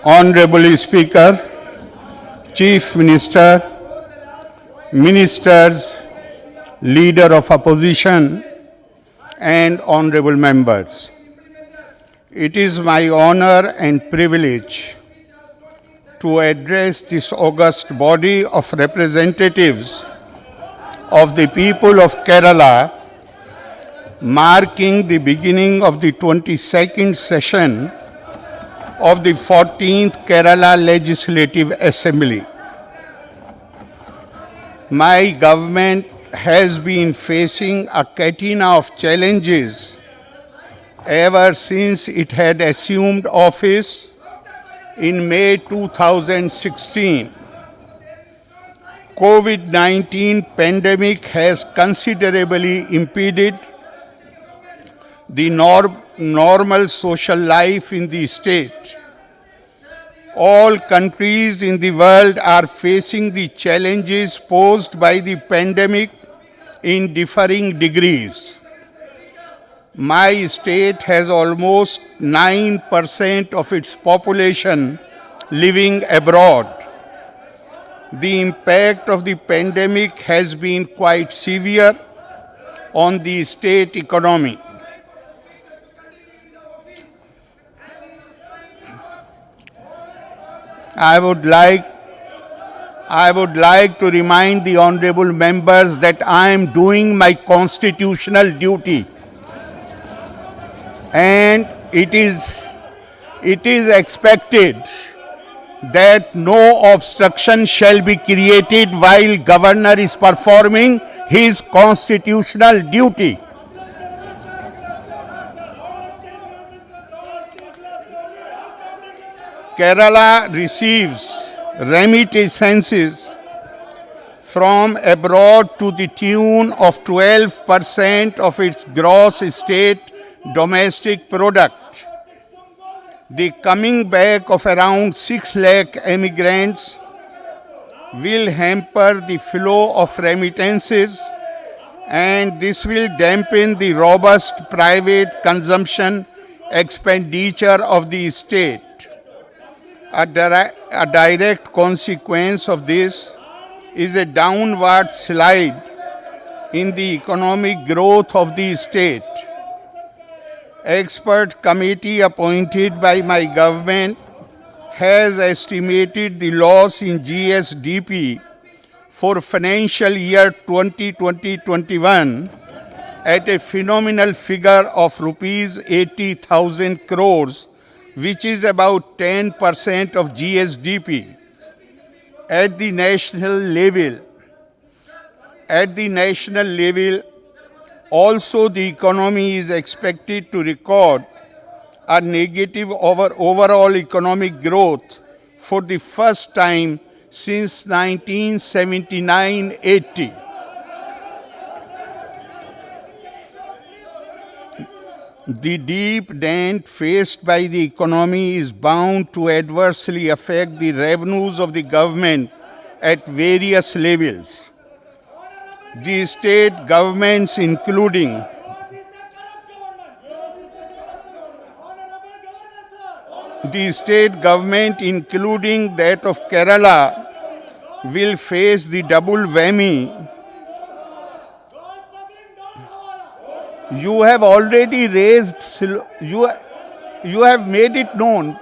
Honorable Speaker, Chief Minister, Ministers, Leader of Opposition, and Honorable Members. It is my honor and privilege to address this august body of representatives of the people of Kerala, marking the beginning of the 22nd session of the 14th Kerala Legislative Assembly. My government has been facing a catena of challenges ever since it had assumed office in May 2016. COVID-19 pandemic has considerably impeded the normal social life in the state. All countries in the world are facing the challenges posed by the pandemic in differing degrees. My state has almost 9% of its population living abroad. The impact of the pandemic has been quite severe on the state economy. I would like to remind the honorable members that I am doing my constitutional duty, and it is expected that no obstruction shall be created while governor is performing his constitutional duty. Kerala receives remittances from abroad to the tune of 12% of its gross state domestic product. The coming back of around 6 lakh immigrants will hamper the flow of remittances, and this will dampen the robust private consumption expenditure of the state. A direct consequence of this is a downward slide in the economic growth of the state. Expert committee appointed by my government has estimated the loss in GSDP for financial year 2020-21 at a phenomenal figure of rupees 80,000 crores, which is about 10% of GSDP. At the national level, also the economy is expected to record a negative overall economic growth for the first time since 1979-80. The deep dent faced by the economy is bound to adversely affect the revenues of the government at various levels. The state governments, including that of Kerala, will face the double whammy. You have already raised, you have made it known.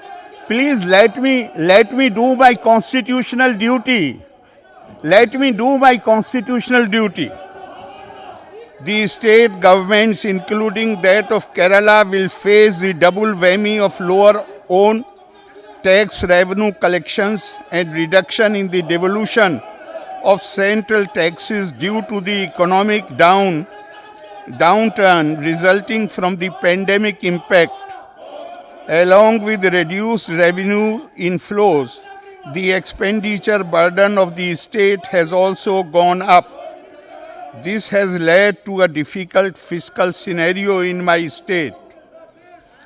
Please let me do my constitutional duty. let me do my constitutional duty. The state governments, including that of Kerala, will face the double whammy of lower own tax revenue collections and reduction in the devolution of central taxes due to the economic downturn resulting from the pandemic impact. Along with reduced revenue inflows, the expenditure burden of the state has also gone up. This has led to a difficult fiscal scenario in my state.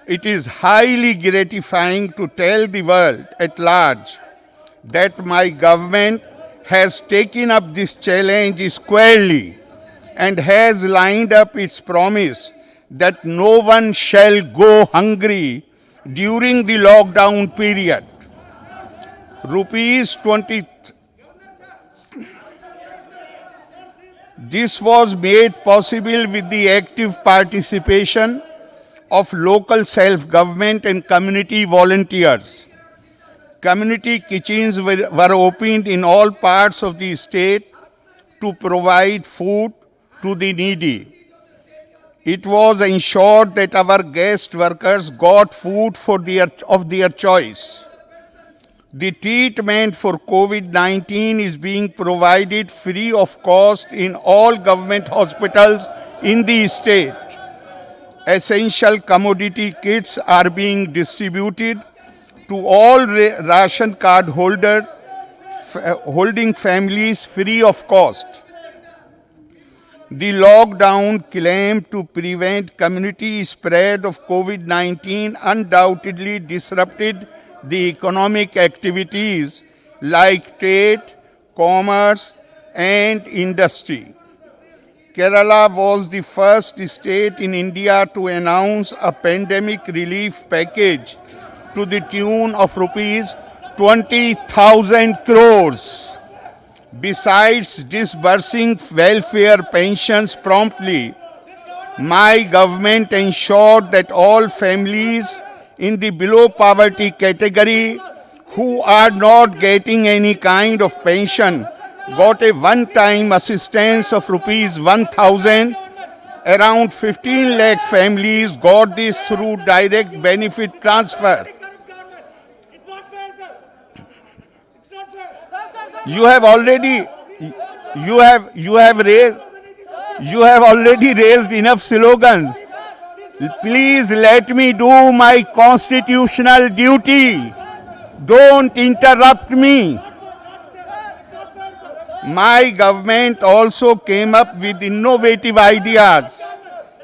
It is highly gratifying to tell the world at large that my government has taken up this challenge squarely and has lined up its promise that no one shall go hungry during the lockdown period. Rupees 20. This was made possible with the active participation of local self-government and community volunteers. Community kitchens were opened in all parts of the state to provide food to the needy. It was ensured that our guest workers got food of their choice. The treatment for COVID-19 is being provided free of cost in all government hospitals in the state. Essential commodity kits are being distributed to all ration card holders holding families free of cost. The lockdown claimed to prevent community spread of COVID-19 undoubtedly disrupted the economic activities like trade, commerce, and industry. Kerala was the first state in India to announce a pandemic relief package to the tune of rupees 20,000 crores. Besides disbursing welfare pensions promptly, my government ensured that all families in the below poverty category who are not getting any kind of pension got a one-time assistance of rupees 1,000. Around 15 lakh families got this through direct benefit transfer. You have already raised enough slogans. Please let me do my constitutional duty. Don't interrupt me. My government also came up with innovative ideas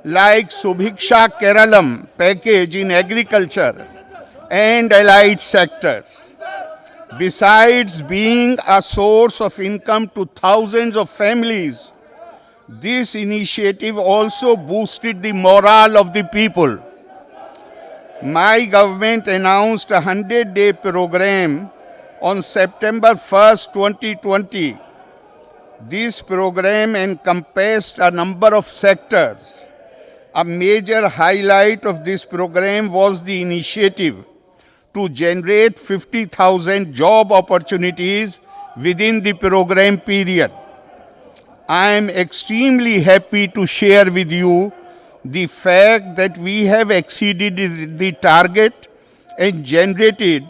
like Subhiksha Keralam package in agriculture and allied sectors. Besides being a source of income to thousands of families, this initiative also boosted the morale of the people. My government announced a 100-day program on September 1st, 2020. This program encompassed a number of sectors. A major highlight of this program was the initiative to generate 50,000 job opportunities within the program period. I am extremely happy to share with you the fact that we have exceeded the target and generated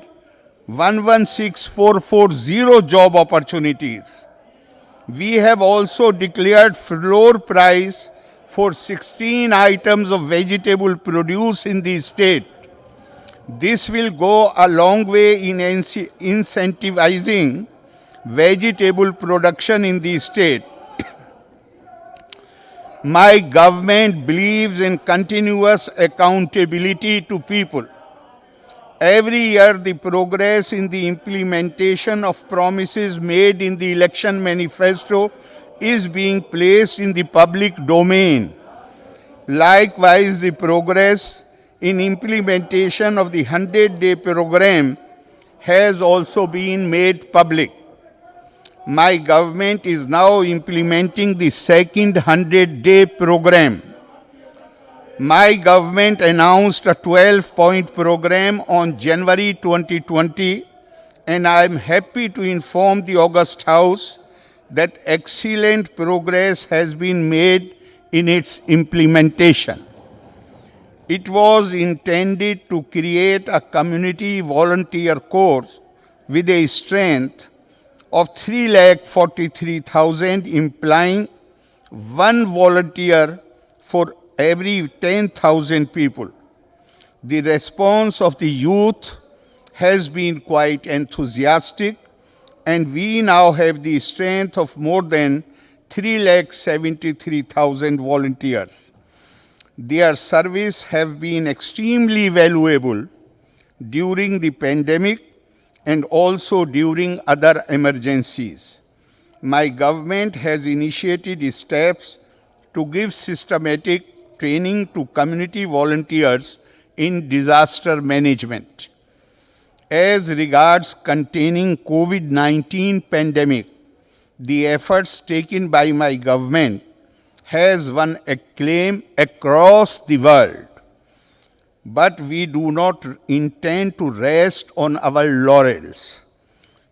116,440 job opportunities. We have also declared floor price for 16 items of vegetable produce in the state. This will go a long way in incentivizing vegetable production in the state. My government believes in continuous accountability to people. Every year, the progress in the implementation of promises made in the election manifesto is being placed in the public domain. Likewise, the progress in implementation of the 100-day program has also been made public. My government is now implementing the second 100-day program. My government announced a 12-point program on January 2020, and I am happy to inform the August House that excellent progress has been made in its implementation. It was intended to create a community volunteer corps with a strength of 3,43,000, implying one volunteer for every 10,000 people. The response of the youth has been quite enthusiastic, and we now have the strength of more than 3,73,000 volunteers. Their service have been extremely valuable during the pandemic and also during other emergencies. My government has initiated steps to give systematic training to community volunteers in disaster management. As regards containing COVID-19 pandemic, the efforts taken by my government has won acclaim across the world. But we do not intend to rest on our laurels.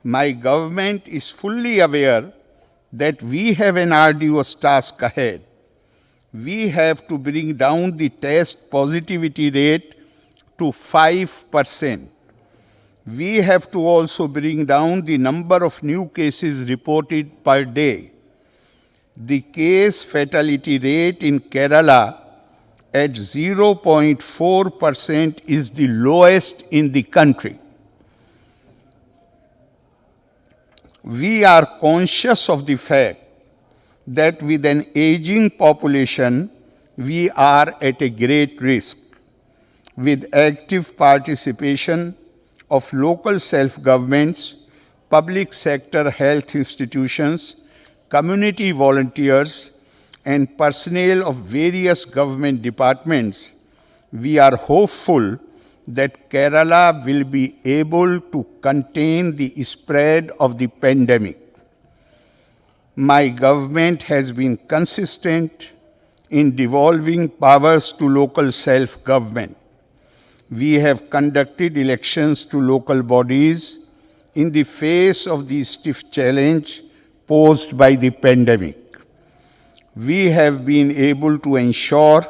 My government is fully aware that we have an arduous task ahead. We have to bring down the test positivity rate to 5%. We have to also bring down the number of new cases reported per day. The case fatality rate in Kerala at 0.4% is the lowest in the country. We are conscious of the fact that with an aging population, we are at a great risk. With active participation of local self-governments, public sector health institutions, community volunteers, and personnel of various government departments, we are hopeful that Kerala will be able to contain the spread of the pandemic. My government has been consistent in devolving powers to local self-government. We have conducted elections to local bodies in the face of the stiff challenge posed by the pandemic. We have been able to ensure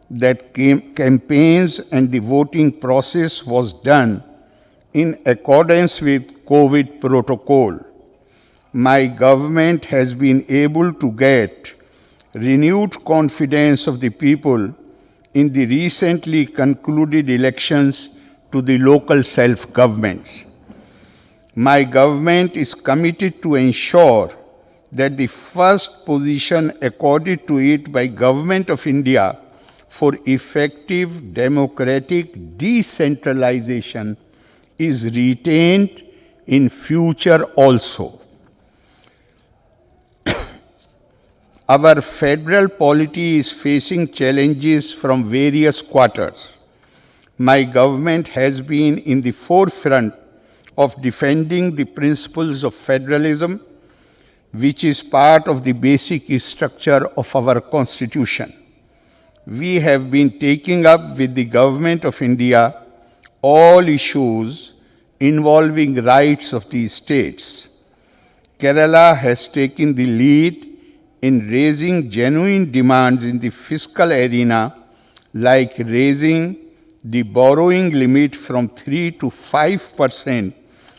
that campaigns and the voting process was done in accordance with COVID protocol. My government has been able to get renewed confidence of the people in the recently concluded elections to the local self-governments. My government is committed to ensure that the first position accorded to it by Government of India for effective democratic decentralization is retained in future also. Our federal polity is facing challenges from various quarters. My government has been in the forefront of defending the principles of federalism, which is part of the basic structure of our Constitution. We have been taking up with the Government of India all issues involving rights of the states. Kerala has taken the lead in raising genuine demands in the fiscal arena, like raising the borrowing limit from 3 to 5%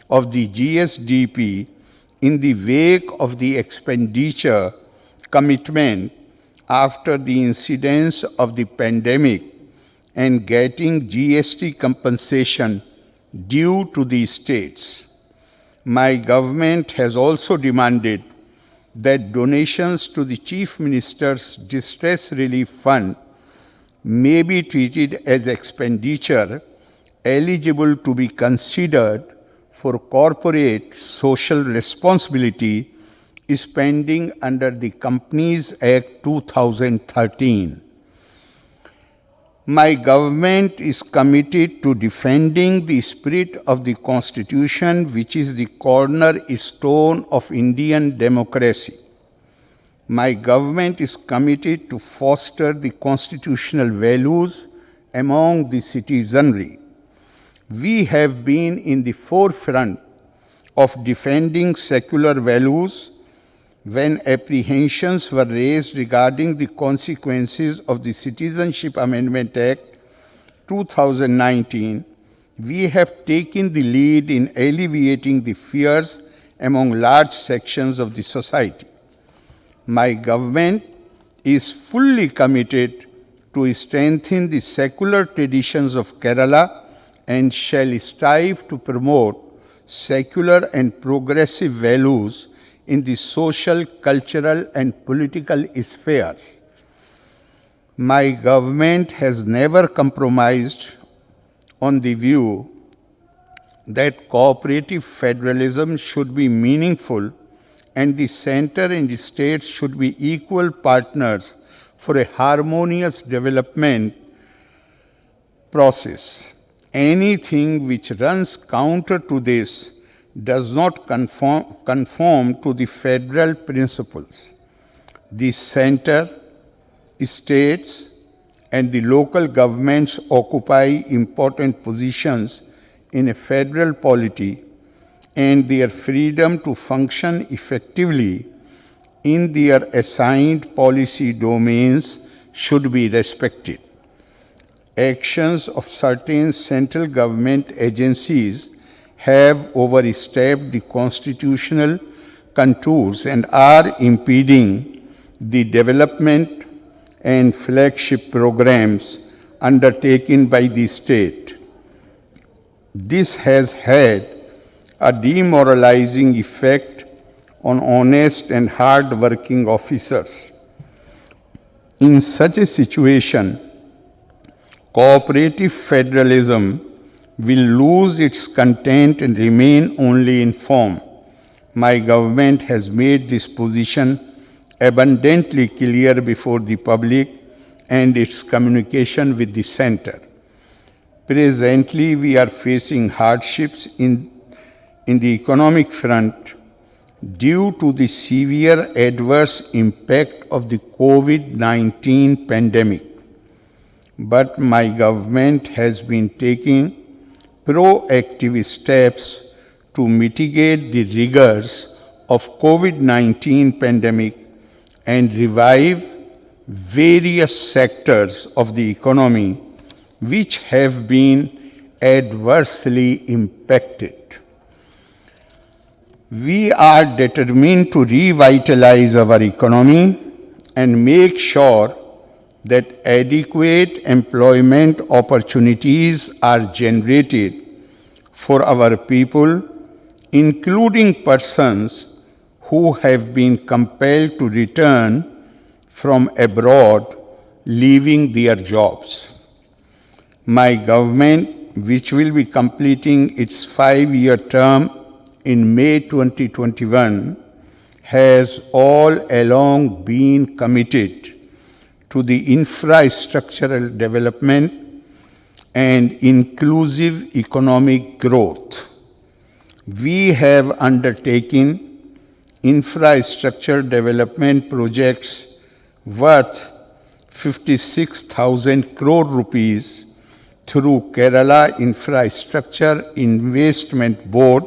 of the GSDP in the wake of the expenditure commitment after the incidence of the pandemic, and getting GST compensation due to the states. My government has also demanded that donations to the Chief Minister's Distress Relief Fund may be treated as expenditure eligible to be considered for corporate social responsibility spending under the Companies Act 2013. My government is committed to defending the spirit of the Constitution, which is the cornerstone of Indian democracy. My government is committed to foster the constitutional values among the citizenry. We have been in the forefront of defending secular values when apprehensions were raised regarding the consequences of the Citizenship Amendment Act 2019, we have taken the lead in alleviating the fears among large sections of the society. My government is fully committed to strengthen the secular traditions of Kerala and shall strive to promote secular and progressive values in the social, cultural, and political spheres. My government has never compromised on the view that cooperative federalism should be meaningful and the center and the states should be equal partners for a harmonious development process. Anything which runs counter to this does not conform to the federal principles. The center, states, and the local governments occupy important positions in a federal polity, and their freedom to function effectively in their assigned policy domains should be respected. Actions of certain central government agencies have overstepped the constitutional contours and are impeding the development and flagship programs undertaken by the state. This has had a demoralizing effect on honest and hard-working officers. In such a situation, cooperative federalism will lose its content and remain only in form. My government has made this position abundantly clear before the public and its communication with the center. Presently, we are facing hardships in the economic front due to the severe adverse impact of the COVID-19 pandemic. But my government has been taking proactive steps to mitigate the rigors of COVID-19 pandemic and revive various sectors of the economy which have been adversely impacted. We are determined to revitalize our economy and make sure that adequate employment opportunities are generated for our people, including persons who have been compelled to return from abroad, leaving their jobs. My government, which will be completing its 5-year term in May 2021, has all along been committed to the infrastructural development and inclusive economic growth. We have undertaken infrastructure development projects worth 56,000 crore rupees through Kerala Infrastructure Investment Board.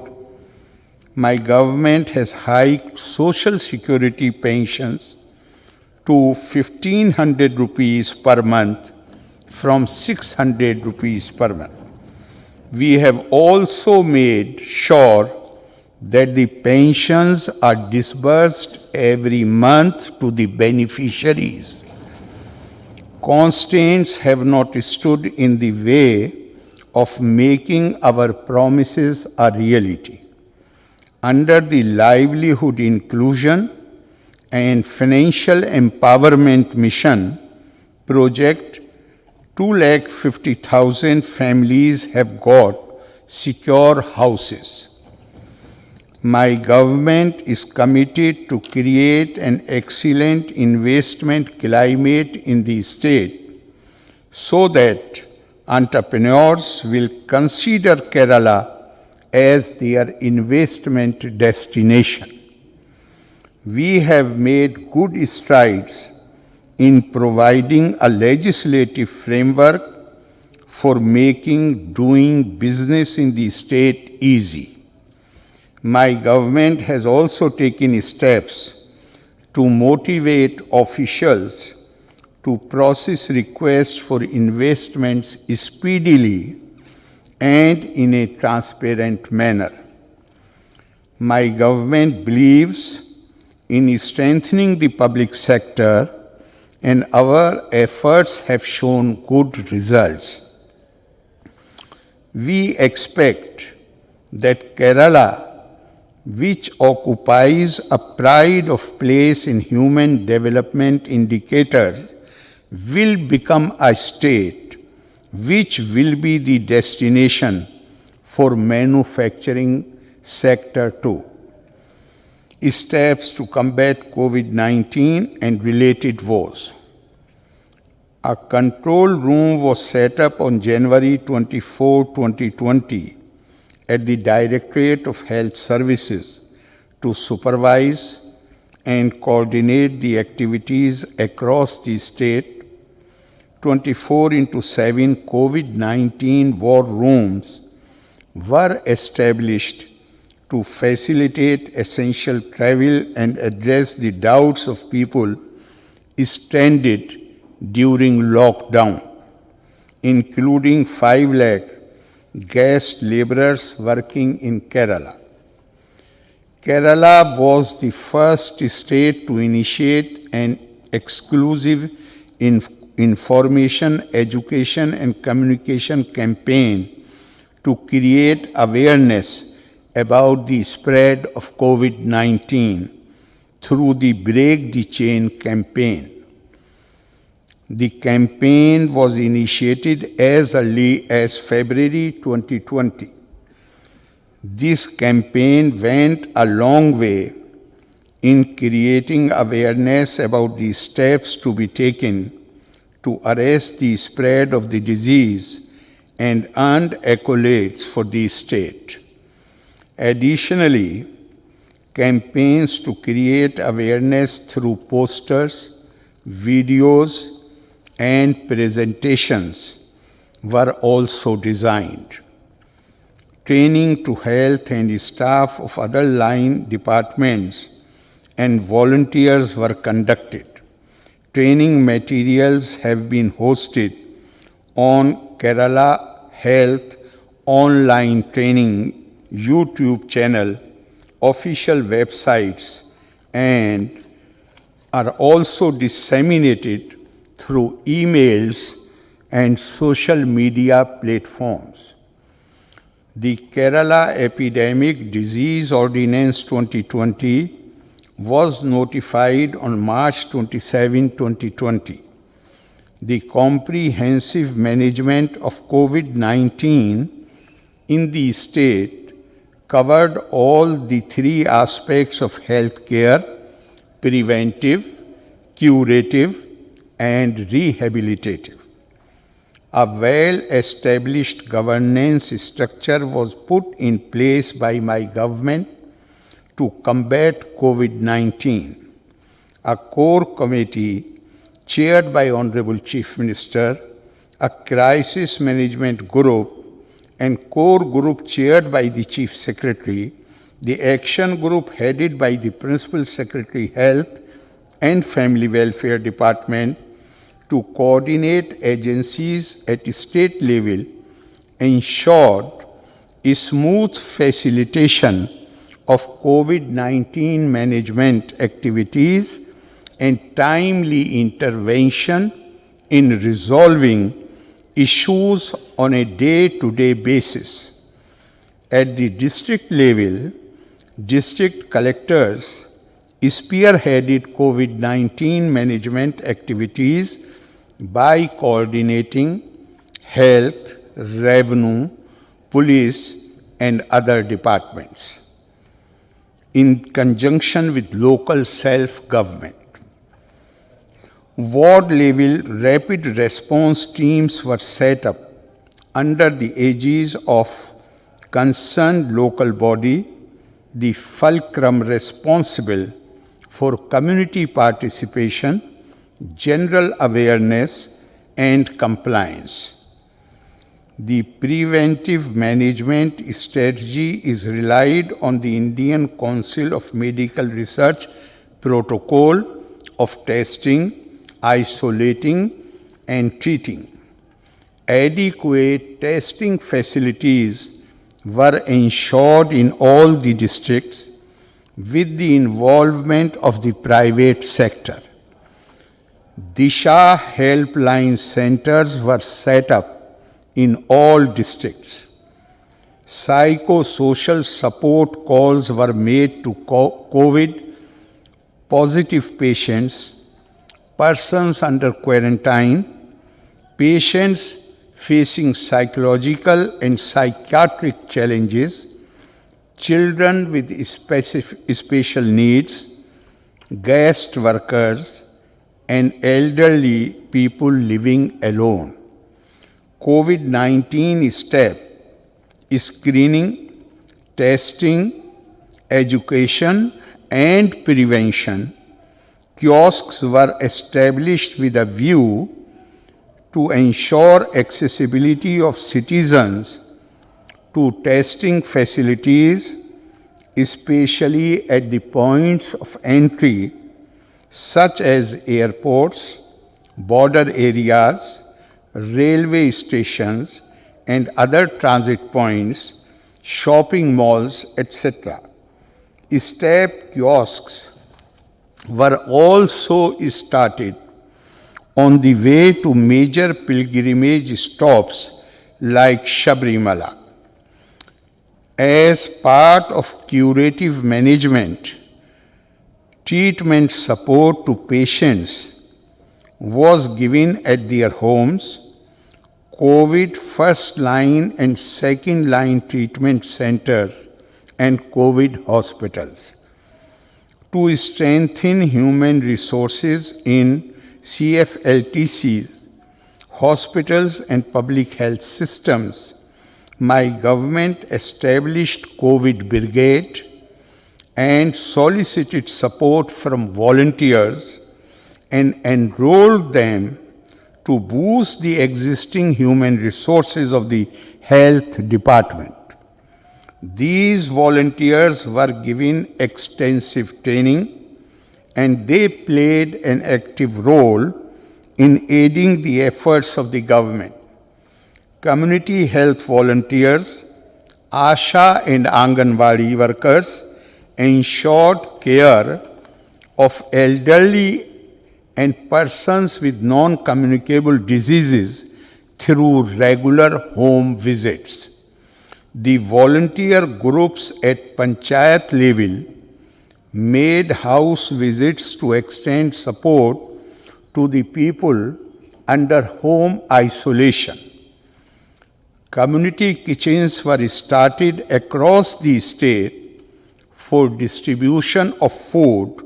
My government has hiked social security pensions to 1,500 rupees per month from 600 rupees per month. We have also made sure that the pensions are disbursed every month to the beneficiaries. Constraints have not stood in the way of making our promises a reality. Under the Livelihood Inclusion and Financial Empowerment Mission project, 250,000 families have got secure houses. My government is committed to create an excellent investment climate in the state so that entrepreneurs will consider Kerala as their investment destination. We have made good strides in providing a legislative framework for making doing business in the state easy. My government has also taken steps to motivate officials to process requests for investments speedily and in a transparent manner. My government believes in strengthening the public sector, and our efforts have shown good results. We expect that Kerala, which occupies a pride of place in human development indicators, will become a state which will be the destination for manufacturing sector too. Steps to combat COVID-19 and related woes. A control room was set up on January 24, 2020 at the Directorate of Health Services to supervise and coordinate the activities across the state. 24/7 COVID-19 war rooms were established to facilitate essential travel and address the doubts of people stranded during lockdown, including 5 lakh guest laborers working in Kerala. Kerala was the first state to initiate an exclusive information, education, and communication campaign to create awareness about the spread of COVID-19 through the Break the Chain campaign. The campaign was initiated as early as February 2020. This campaign went a long way in creating awareness about the steps to be taken to arrest the spread of the disease and earned accolades for the state. Additionally, campaigns to create awareness through posters, videos, and presentations were also designed. Training to health and staff of other line departments and volunteers were conducted. Training materials have been hosted on Kerala Health Online Training YouTube channel, official websites, and are also disseminated through emails and social media platforms. The Kerala Epidemic Disease Ordinance 2020 was notified on March 27, 2020. The comprehensive management of COVID-19 in the state covered all the 3 aspects of healthcare: preventive, curative, and rehabilitative. A well-established governance structure was put in place by my government to combat COVID-19. A core committee chaired by Honorable Chief Minister, a crisis management group, and core group chaired by the Chief Secretary, the action group headed by the Principal Secretary Health and Family Welfare Department to coordinate agencies at state level, ensured a smooth facilitation of COVID-19 management activities and timely intervention in resolving issues on a day-to-day basis. At the district level, district collectors spearheaded COVID-19 management activities by coordinating health, revenue, police, and other departments in conjunction with local self-government. Ward-level rapid response teams were set up under the aegis of concerned local body, the fulcrum responsible for community participation, general awareness, and compliance. The preventive management strategy is relied on the Indian Council of Medical Research protocol of testing, isolating, and treating. Adequate testing facilities were ensured in all the districts with the involvement of the private sector. Disha helpline centers were set up in all districts. Psychosocial support calls were made to COVID positive patients, persons under quarantine, patients facing psychological and psychiatric challenges, children with special needs, guest workers, and elderly people living alone. COVID-19 step screening, testing, education, and prevention. Kiosks were established with a view to ensure accessibility of citizens to testing facilities, especially at the points of entry such as airports, border areas, railway stations, and other transit points, shopping malls, etc. Step kiosks were also started on the way to major pilgrimage stops like Sabrimala. As part of curative management, treatment support to patients was given at their homes. COVID first line and second line treatment centers and COVID hospitals. To strengthen human resources in CFLTCs, hospitals and public health systems, my government established COVID Brigade and solicited support from volunteers and enrolled them to boost the existing human resources of the health department. These volunteers were given extensive training and they played an active role in aiding the efforts of the government. Community health volunteers, ASHA and Anganwadi workers ensured care of elderly and persons with non-communicable diseases through regular home visits. The volunteer groups at Panchayat level made house visits to extend support to the people under home isolation. Community kitchens were started across the state for distribution of food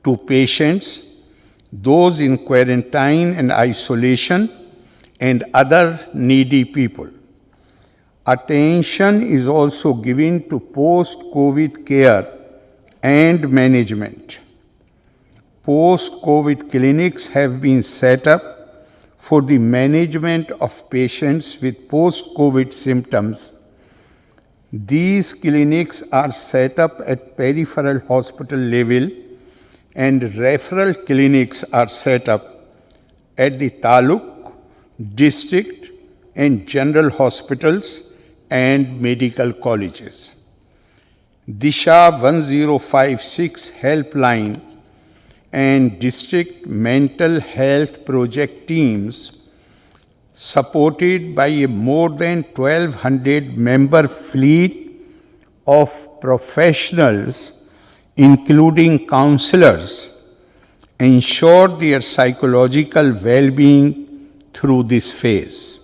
to patients, those in quarantine and isolation, and other needy people. Attention is also given to post-COVID care and management. Post-COVID clinics have been set up for the management of patients with post-COVID symptoms. These clinics are set up at peripheral hospital level and referral clinics are set up at the taluk, district, and general hospitals and medical colleges. Disha 1056 helpline and district mental health project teams, supported by a more than 1,200 member fleet of professionals, including counselors, ensure their psychological well-being through this phase.